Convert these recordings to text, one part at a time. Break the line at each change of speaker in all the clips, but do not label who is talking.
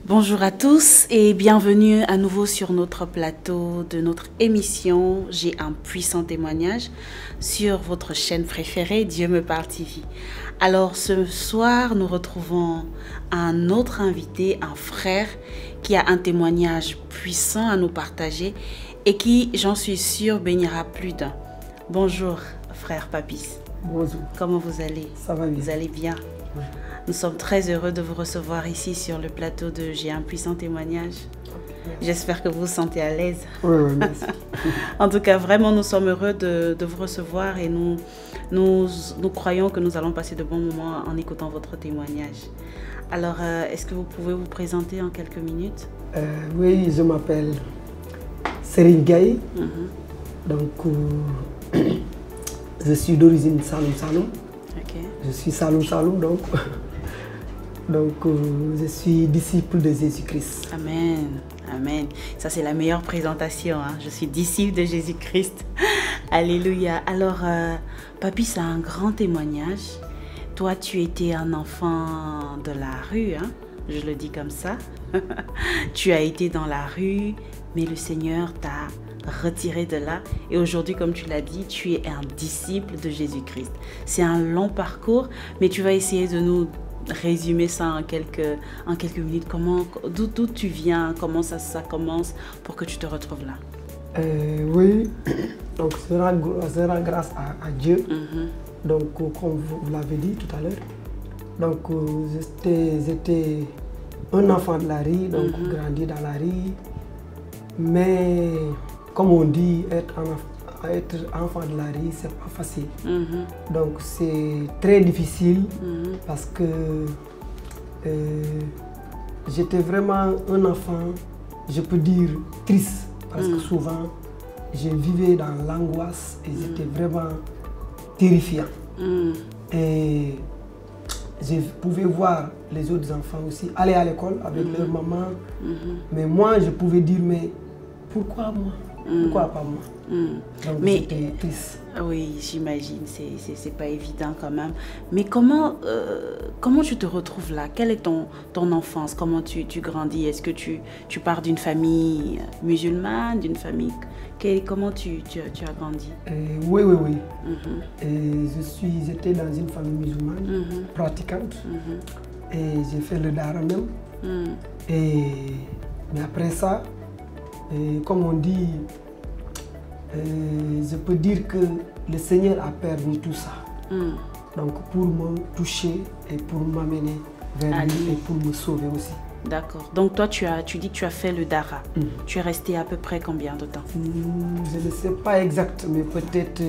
Bonjour à tous et bienvenue à nouveau sur notre plateau de notre émission J'ai un puissant témoignage sur votre chaîne préférée Dieu me parle TV. Alors ce soir nous retrouvons un autre invité, un frère qui a un témoignage puissant à nous partager et qui, j'en suis sûre, bénira plus d'un. Bonjour frère Papis.
Bonjour.
Comment vous allez?
Ça va bien.
Vous allez bien?
Oui.
Nous sommes très heureux de vous recevoir ici sur le plateau de J'ai un puissant témoignage. J'espère que vous vous sentez à l'aise.
Oui, merci.
En tout cas, vraiment, nous sommes heureux de vous recevoir et nous croyons que nous allons passer de bons moments en écoutant votre témoignage. Alors, est-ce que vous pouvez vous présenter en quelques minutes?
Oui, je m'appelle Serine Gaye. Donc, je suis d'origine Saloum.
Ok.
Je suis Saloum, donc. Donc, je suis disciple de Jésus-Christ.
Amen, amen. Ça, c'est la meilleure présentation. Hein. Je suis disciple de Jésus-Christ. Alléluia. Alors, Papy, c'est un grand témoignage. Toi, tu étais un enfant de la rue, hein? Je le dis comme ça. Tu as été dans la rue, mais le Seigneur t'a retiré de là. Et aujourd'hui, comme tu l'as dit, tu es un disciple de Jésus-Christ. C'est un long parcours, mais tu vas essayer de nous résumer ça en quelques minutes. D'où tu viens, comment ça commence pour que tu te retrouves là?
Oui, donc je rends grâce à Dieu. Donc, comme vous l'avez dit tout à l'heure, donc j'étais un enfant de la rue, donc grandi dans la rue. Mais comme on dit, être enfant de la rue, c'est pas facile. Donc c'est très difficile parce que j'étais vraiment un enfant, je peux dire, triste. Parce que souvent, je vivais dans l'angoisse et c'était vraiment terrifiant. Et je pouvais voir les autres enfants aussi aller à l'école avec leur maman. Mais moi, je pouvais dire, mais pourquoi moi? Pourquoi pas moi? Donc c'était triste.
Oui, j'imagine, c'est pas évident quand même. Mais comment tu te retrouves là? Quelle est ton enfance? Comment tu grandis? Est-ce que tu pars d'une famille musulmane, d'une famille... Comment tu as grandi?
Oui. J'étais dans une famille musulmane, pratiquante. Et j'ai fait le dara même. Mais après ça, comme on dit, je peux dire que le Seigneur a permis tout ça. Donc pour me toucher et pour m'amener vers lui et pour me sauver aussi.
D'accord. Donc toi, tu dis que tu as fait le dara. Tu es resté à peu près combien de temps?
Je ne sais pas exact, mais peut-être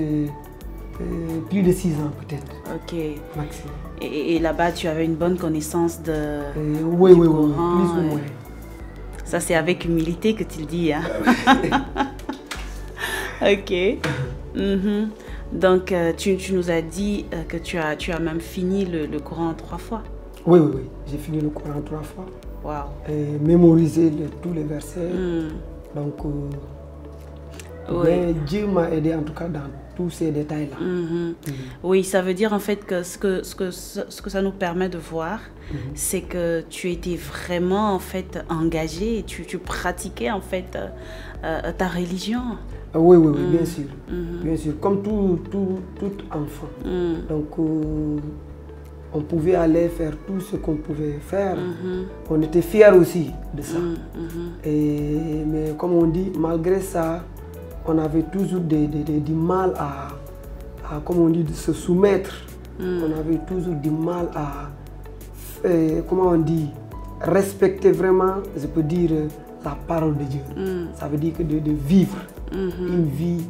plus de 6 ans peut-être.
Ok.
Maximum.
Et là-bas, tu avais une bonne connaissance de
oui,
Coran,
plus ou moins.
Ça, c'est avec humilité que tu le dis. Hein? Ok. Donc, tu nous as dit que tu as même fini le Coran 3 fois.
Oui. J'ai fini le Coran 3 fois.
Wow.
Et mémorisé tous les versets. Donc, mais Dieu m'a aidé en tout cas dans tous ces détails-là.
Oui, ça veut dire en fait que ce que ça nous permet de voir, c'est que tu étais vraiment en fait engagé et tu pratiquais en fait ta religion.
Oui, bien sûr. Bien sûr, comme tout enfant. Donc, on pouvait aller faire tout ce qu'on pouvait faire. On était fiers aussi de ça. Mais comme on dit, malgré ça, on avait toujours du mal à, comme on dit, de se soumettre. On avait toujours du mal à, comment on dit, respecter vraiment, je peux dire, la parole de Dieu. Ça veut dire que de vivre une vie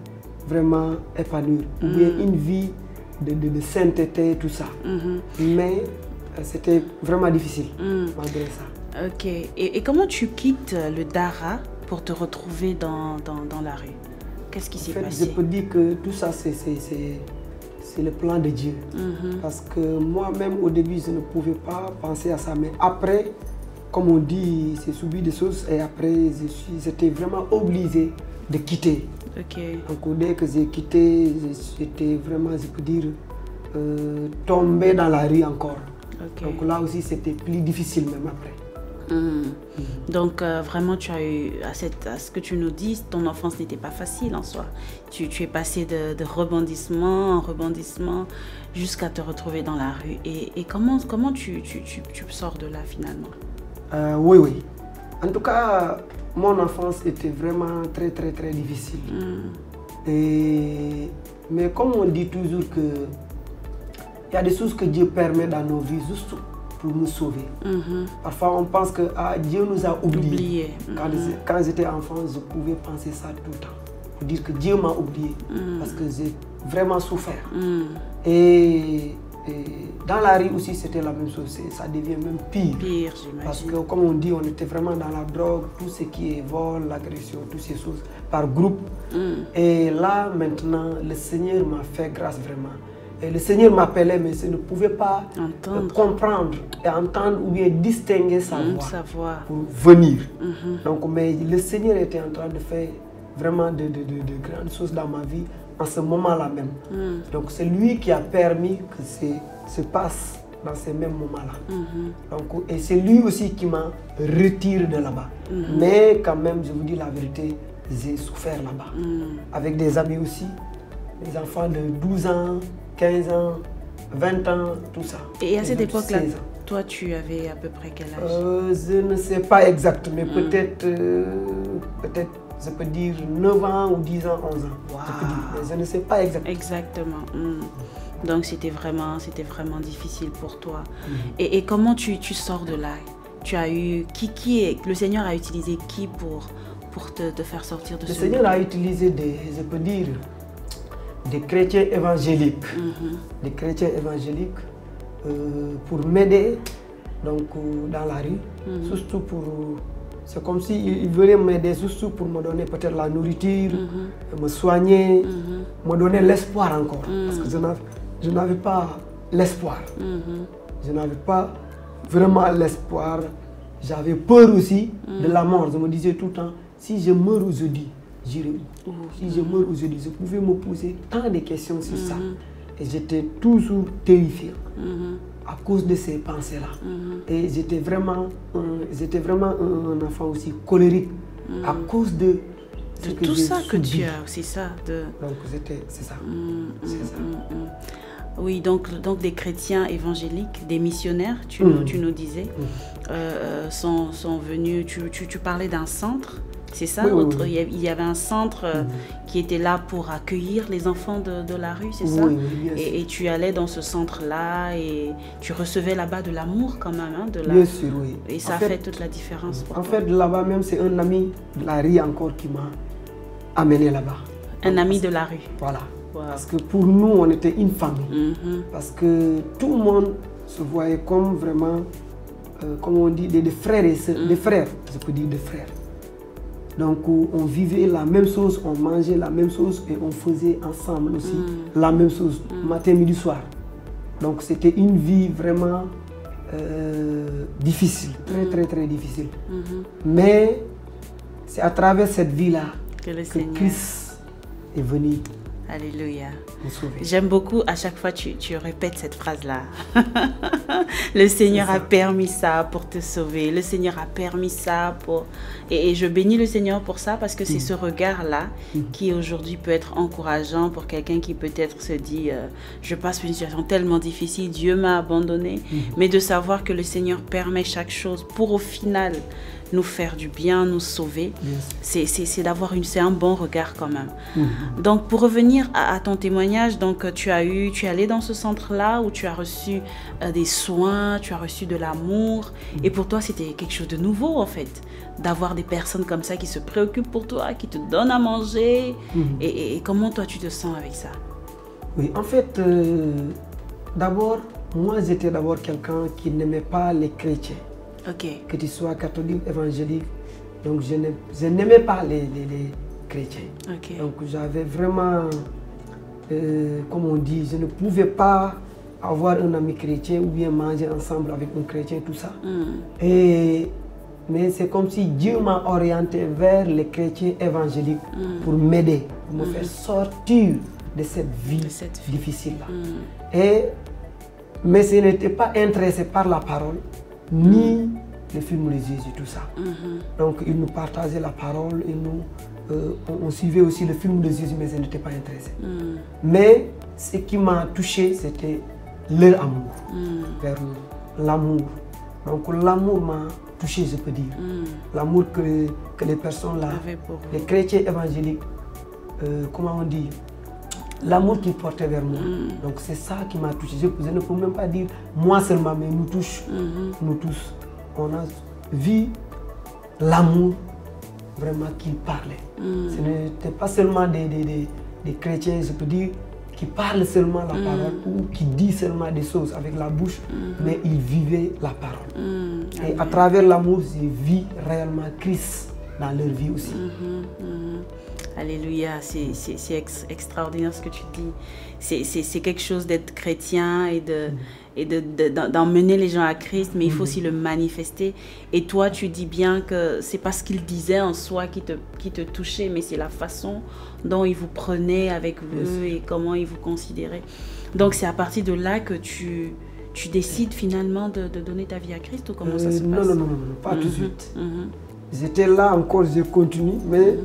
vraiment épanouie, ou bien une vie de sainteté, tout ça. Mais c'était vraiment difficile, malgré ça.
Ok. Et comment tu quittes le dara pour te retrouver dans la rue? Qu'est-ce qui s'est passé?
Je peux dire que tout ça, c'est le plan de Dieu. Parce que moi-même, au début, je ne pouvais pas penser à ça. Mais après, comme on dit, c'est subi des choses. Et après, j'étais vraiment obligé de quitter. Donc, dès que j'ai quitté, j'étais vraiment, je peux dire, tombé dans la rue encore. Donc là aussi, c'était plus difficile même après.
Donc vraiment tu as eu, à ce que tu nous dis, ton enfance n'était pas facile en soi. Tu es passé de rebondissement en rebondissement jusqu'à te retrouver dans la rue. Et comment tu sors de là finalement?
Oui. En tout cas, mon enfance était vraiment très difficile. Mais comme on dit toujours que il y a des choses que Dieu permet dans nos vies juste pour nous sauver. Parfois on pense que Dieu nous a oubliés. Quand j'étais enfant, je pouvais penser ça tout le temps. Pour dire que Dieu m'a oublié parce que j'ai vraiment souffert. Et dans la rue aussi c'était la même chose, ça devient même pire. Parce que comme on dit, on était vraiment dans la drogue, tout ce qui est vol, l'agression, toutes ces choses par groupe. Et là maintenant, le Seigneur m'a fait grâce vraiment. Et le Seigneur m'appelait, mais je ne pouvais pas comprendre et entendre ou bien distinguer sa voix pour venir. Donc, mais le Seigneur était en train de faire vraiment de grandes choses dans ma vie en ce moment-là même. Donc, c'est lui qui a permis que se passe dans ces mêmes moments-là. Donc, et c'est lui aussi qui m'a retiré de là-bas. Mais quand même, je vous dis la vérité, j'ai souffert là-bas. Avec des amis aussi, des enfants de 12 ans, 15 ans, 20 ans, tout ça.
Et à cette époque-là, toi, tu avais à peu près quel âge?
Je ne sais pas exact, mais peut-être, je peux dire 9 ans ou 10 ans, 11 ans.
Wow.
Je peux dire, mais je ne sais pas exactement.
Exactement. Donc, c'était vraiment difficile pour toi. Et comment tu sors de là? Tu as eu... le Seigneur a utilisé qui pour te faire sortir de ce...
Le Seigneur a utilisé je peux dire, des chrétiens évangéliques, pour m'aider donc dans la rue, surtout pour, c'est comme s'ils venaient m'aider surtout pour me donner peut-être la nourriture, me soigner, me donner l'espoir encore, parce que je n'avais pas l'espoir, je n'avais pas vraiment l'espoir, j'avais peur aussi de la mort, je me disais tout le temps, si je meurs aujourd'hui, j'irai où? Si je meurs aujourd'hui, je pouvais me poser tant de questions sur ça. Et j'étais toujours terrifié à cause de ces pensées-là. Et j'étais vraiment un enfant aussi colérique à cause de
tout ça que tu as, c'est ça.
Donc c'est ça.
Oui, donc des chrétiens évangéliques, des missionnaires, tu nous disais, sont venus, tu parlais d'un centre. C'est ça,
oui.
Il y avait un centre qui était là pour accueillir les enfants de la rue, c'est ça?
Oui, bien sûr.
Et tu allais dans ce centre-là et tu recevais là-bas de l'amour quand même.
Bien sûr, oui.
Et ça a fait toute la différence pour toi.
En fait, là-bas même, c'est un ami de la rue encore qui m'a amené là-bas.
Un ami de la rue?
Voilà.
Wow.
Parce que pour nous, on était une famille. Parce que tout le monde se voyait comme vraiment, comme on dit, des frères et sœurs, des frères, je peux dire des frères. Donc on vivait la même chose, on mangeait la même chose et on faisait ensemble aussi la même chose, matin, midi, soir. Donc c'était une vie vraiment difficile, très difficile. Mais c'est à travers cette vie-là que Christ est venu.
Alléluia. J'aime beaucoup, à chaque fois tu répètes cette phrase-là. Le Seigneur a permis ça pour te sauver. Le Seigneur a permis ça pour... Et je bénis le Seigneur pour ça parce que c'est ce regard-là qui aujourd'hui peut être encourageant pour quelqu'un qui peut-être se dit je passe une situation tellement difficile, Dieu m'a abandonné. Mais de savoir que le Seigneur permet chaque chose pour au final nous faire du bien, nous sauver, c'est un bon regard quand même. Donc pour revenir à ton témoignage, donc tu es allé dans ce centre-là où tu as reçu des soins, tu as reçu de l'amour, et pour toi c'était quelque chose de nouveau en fait, d'avoir des personnes comme ça qui se préoccupent pour toi, qui te donnent à manger, et comment toi tu te sens avec ça?
Oui, en fait, d'abord, moi j'étais d'abord quelqu'un qui n'aimait pas les chrétiens. Que tu sois catholique, évangélique, donc je n'aimais pas les chrétiens. Donc j'avais vraiment, comme on dit, je ne pouvais pas avoir un ami chrétien ou bien manger ensemble avec un chrétien, tout ça. Mais c'est comme si Dieu m'a orienté vers les chrétiens évangéliques pour m'aider, pour me faire sortir de cette vie difficile-là. Mais je n'étais pas intéressé par la parole, ni les films de Jésus, tout ça. Donc ils nous partageaient la parole et nous, on suivait aussi le film de Jésus, mais je n'étais pas intéressé. Mais ce qui m'a touché, c'était leur amour vers nous, l'amour. Donc l'amour m'a touché, je peux dire. L'amour que les personnes là, les chrétiens évangéliques, comment on dit, l'amour qu'ils portaient vers moi. Donc c'est ça qui m'a touché. Je ne peux même pas dire moi seulement, mais nous tous. Nous tous. On a vu l'amour vraiment qu'ils parlaient. Ce n'était pas seulement des chrétiens, je peux dire, qui parlent seulement la parole ou qui disent seulement des choses avec la bouche, mais ils vivaient la parole. Et à travers l'amour, j'ai vu réellement Christ dans leur vie aussi.
Alléluia, c'est extraordinaire ce que tu dis. C'est quelque chose d'être chrétien et d'emmener les gens à Christ, mais il faut aussi le manifester. Et toi, tu dis bien que c'est pas ce qu'il disait en soi qui te touchait, mais c'est la façon dont il vous prenait avec eux et comment il vous considérait. Donc c'est à partir de là que tu décides finalement de donner ta vie à Christ, ou comment ça se passe?
Non, pas tout de suite. J'étais là encore, j'ai continué, mais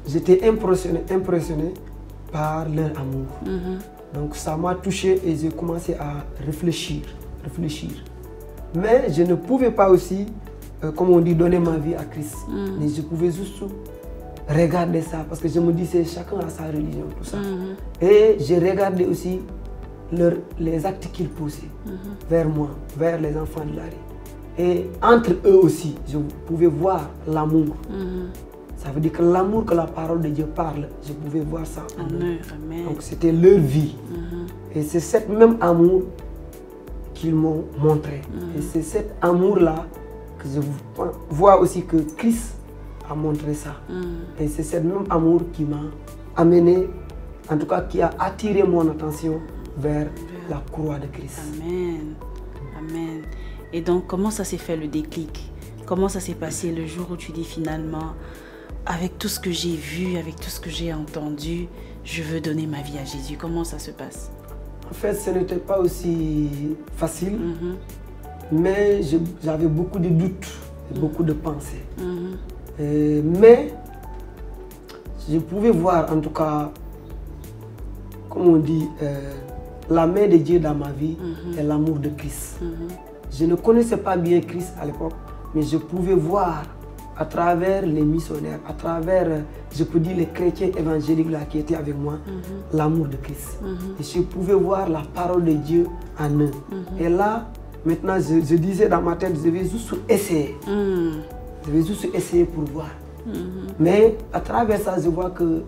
j'étais impressionné par leur amour. Donc ça m'a touché et j'ai commencé à réfléchir. Mais je ne pouvais pas aussi, comme on dit, donner ma vie à Christ. Mais je pouvais juste regarder ça, parce que je me disais, chacun a sa religion, tout ça. Et j'ai regardé aussi les actes qu'ils posaient vers moi, vers les enfants de la rue. Et entre eux aussi, je pouvais voir l'amour. Ça veut dire que l'amour que la parole de Dieu parle, je pouvais voir ça.
Amen.
Donc c'était leur vie. Et c'est cet même amour qu'ils m'ont montré. Et c'est cet amour-là que je vois aussi que Christ a montré ça. Et c'est ce même amour qui m'a amené, en tout cas qui a attiré mon attention vers la croix de Christ.
Amen. Amen. Et donc, comment ça s'est fait le déclic? Comment ça s'est passé le jour où tu dis finalement, avec tout ce que j'ai vu, avec tout ce que j'ai entendu, je veux donner ma vie à Jésus? Comment ça se passe?
En fait, ce n'était pas aussi facile, mais j'avais beaucoup de doutes, beaucoup de pensées. Mais je pouvais voir, en tout cas, comme on dit, la main de Dieu dans ma vie et l'amour de Christ. Je ne connaissais pas bien Christ à l'époque, mais je pouvais voir à travers les missionnaires, à travers, je peux dire, les chrétiens évangéliques là, qui étaient avec moi, l'amour de Christ. Et je pouvais voir la parole de Dieu en eux. Et là, maintenant, je disais dans ma tête, je vais juste essayer. Je vais juste essayer pour voir. Mais à travers ça, je vois que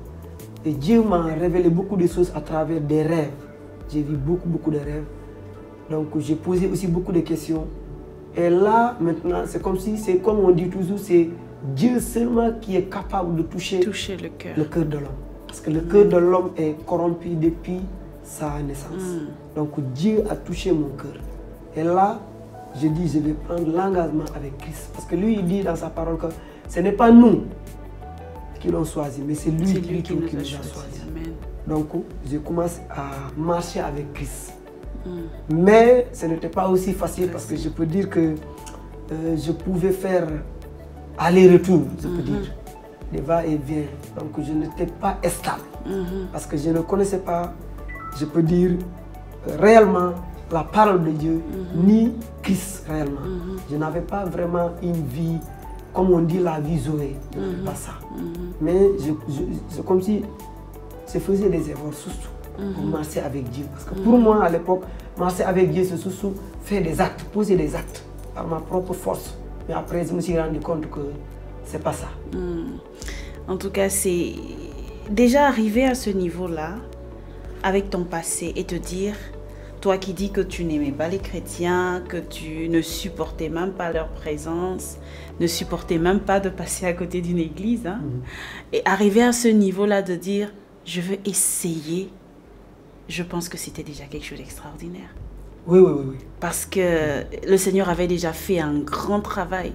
Dieu m'a révélé beaucoup de choses à travers des rêves. J'ai vu beaucoup de rêves. Donc j'ai posé aussi beaucoup de questions. Et là, maintenant, c'est comme on dit toujours, c'est Dieu seulement qui est capable de toucher le cœur de l'homme. Parce que le cœur de l'homme est corrompu depuis sa naissance. Donc Dieu a touché mon cœur. Et là, je dis, je vais prendre l'engagement avec Christ. Parce que lui, il dit dans sa parole que ce n'est pas nous qui l'ont choisi, mais c'est lui qui nous a choisi. Donc, je commence à marcher avec Christ. Mais ce n'était pas aussi facile parce que je peux dire que je pouvais faire aller-retour, je peux dire, des va-et-vient. Donc, je n'étais pas stable parce que je ne connaissais pas, je peux dire, réellement la parole de Dieu, ni Christ réellement. Je n'avais pas vraiment une vie, comme on dit, la vie Zoé, pas ça. Mais c'est comme si je faisais des efforts surtout pour marcher avec Dieu. Parce que pour moi, à l'époque, marcher avec Dieu, c'est surtout faire des actes, poser des actes par ma propre force. Mais après, je me suis rendu compte que c'est pas ça.
En tout cas, c'est déjà arrivé à ce niveau-là, avec ton passé, et te dire, toi qui dis que tu n'aimais pas les chrétiens, que tu ne supportais même pas leur présence, ne supportais même pas de passer à côté d'une église, hein, et arriver à ce niveau-là de dire, je veux essayer, je pense que c'était déjà quelque chose d'extraordinaire.
Oui.
Parce que le Seigneur avait déjà fait un grand travail.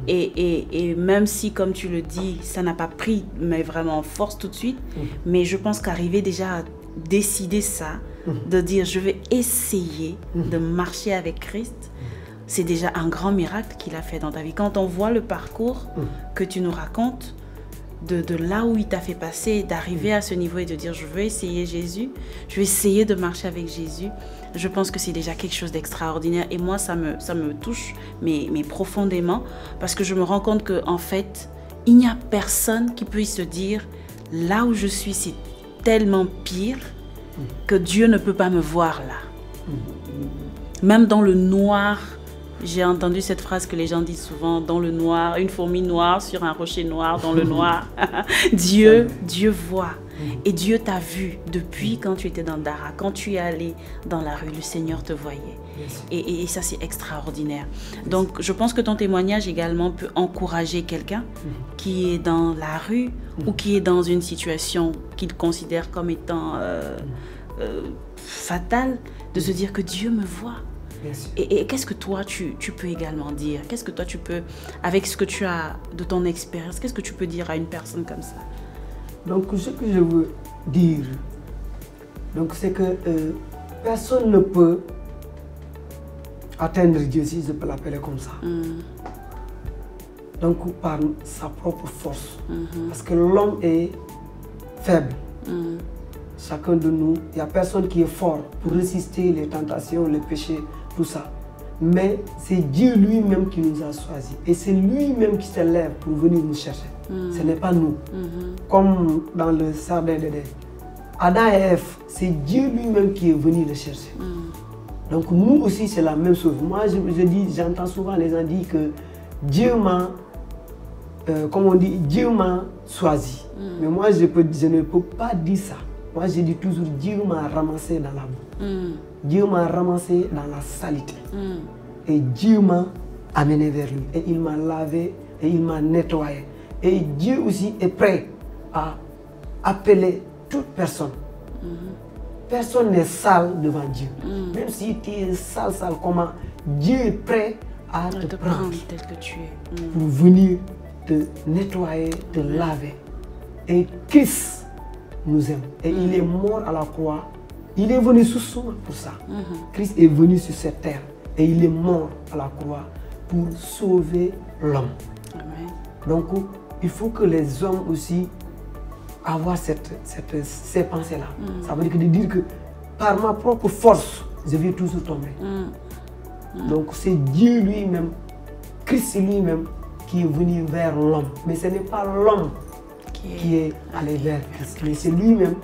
Et même si, comme tu le dis, ça n'a pas pris, mais vraiment en force tout de suite, mais je pense qu'arriver déjà à décider ça, de dire je vais essayer de marcher avec Christ, c'est déjà un grand miracle qu'il a fait dans ta vie. Quand on voit le parcours que tu nous racontes, de là où il t'a fait passer, d'arriver à ce niveau et de dire je veux essayer Jésus, je vais essayer de marcher avec Jésus, je pense que c'est déjà quelque chose d'extraordinaire. Et moi, ça me touche mais profondément, parce que je me rends compte qu'en fait, il n'y a personne qui puisse se dire là où je suis, c'est tellement pire que Dieu ne peut pas me voir là. Même dans le noir, j'ai entendu cette phrase que les gens disent souvent, dans le noir, une fourmi noire sur un rocher noir, dans le noir. Dieu voit. Et Dieu t'a vu depuis quand tu étais dans le Dara, quand tu es allé dans la rue, le Seigneur te voyait. Et ça, c'est extraordinaire. Donc, je pense que ton témoignage également peut encourager quelqu'un qui est dans la rue ou qui est dans une situation qu'il considère comme étant fatale, de se dire que Dieu me voit. Et qu'est-ce que toi, tu peux également dire? Qu'est-ce que toi, tu peux, avec ce que tu as de ton expérience, qu'est-ce que tu peux dire à une personne comme ça?
Donc, ce que je veux dire, c'est que personne ne peut atteindre Dieu, si je peux l'appeler comme ça. Donc, par sa propre force. Parce que l'homme est faible. Chacun de nous, il n'y a personne qui est fort pour résister les tentations, les péchés, tout ça. Mais c'est Dieu lui-même qui nous a choisis. Et c'est lui-même qui se lève pour venir nous chercher. Ce n'est pas nous. Comme dans le Jardin d'Éden. Adam et Ève, c'est Dieu lui-même qui est venu les chercher. Donc nous aussi, c'est la même chose. Moi, j'entends souvent les gens dire que Dieu m'a, comme on dit, Dieu m'a choisi. Mais moi, je ne peux pas dire ça. Moi, je dis toujours, Dieu m'a ramassé dans la boue. Dieu m'a ramassé dans la saleté. Et Dieu m'a amené vers lui. Et il m'a lavé et il m'a nettoyé. Et Dieu aussi est prêt à appeler toute personne. Personne n'est sale devant Dieu. Même si tu es sale, comment Dieu est prêt à te prendre
tel que tu es.
Pour venir te nettoyer, te laver. Et Christ nous aime. Et il est mort à la croix. Il est venu sous son pour ça. Christ est venu sur cette terre. Et il est mort à la croix pour sauver l'homme. Donc, il faut que les hommes aussi avoir ces pensées-là. Ça veut dire que par ma propre force, je vais toujours tomber. Donc, c'est Dieu lui-même, Christ lui-même, qui est venu vers l'homme. Mais ce n'est pas l'homme qui est allé vers Christ. Mais c'est lui-même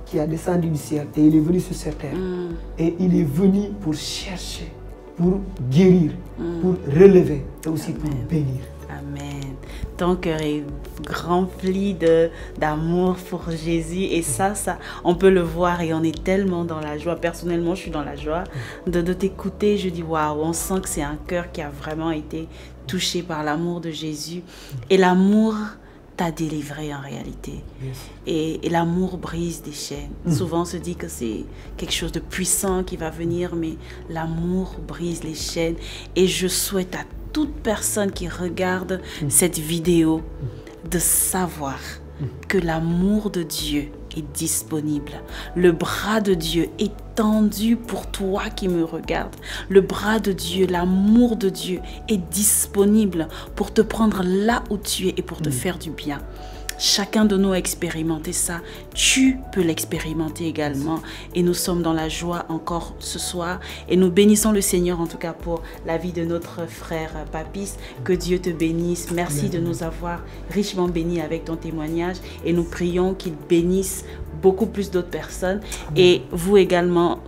qui a descendu du ciel et il est venu sur cette terre. Et il est venu pour chercher, pour guérir, pour relever et aussi pour bénir.
Amen. Ton cœur est rempli d'amour pour Jésus et ça, on peut le voir et on est tellement dans la joie. Personnellement, je suis dans la joie de t'écouter. Je dis waouh, on sent que c'est un cœur qui a vraiment été touché par l'amour de Jésus et l'amour t'a délivré en réalité. Et l'amour brise des chaînes. Souvent on se dit que c'est quelque chose de puissant qui va venir, mais l'amour brise les chaînes. Et je souhaite à toute personne qui regarde cette vidéo de savoir que l'amour de Dieu est disponible. Le bras de Dieu est tendu pour toi qui me regardes. Le bras de Dieu, l'amour de Dieu est disponible pour te prendre là où tu es et pour te faire du bien. Chacun de nous a expérimenté ça. Tu peux l'expérimenter également. Et nous sommes dans la joie encore ce soir. Et nous bénissons le Seigneur en tout cas pour la vie de notre frère Papis. Que Dieu te bénisse. Merci de nous avoir richement bénis avec ton témoignage. Et nous prions qu'il bénisse beaucoup plus d'autres personnes. Et vous également,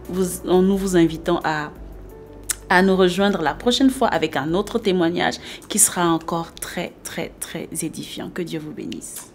nous vous invitons à nous rejoindre la prochaine fois avec un autre témoignage qui sera encore très, très, très édifiant. Que Dieu vous bénisse.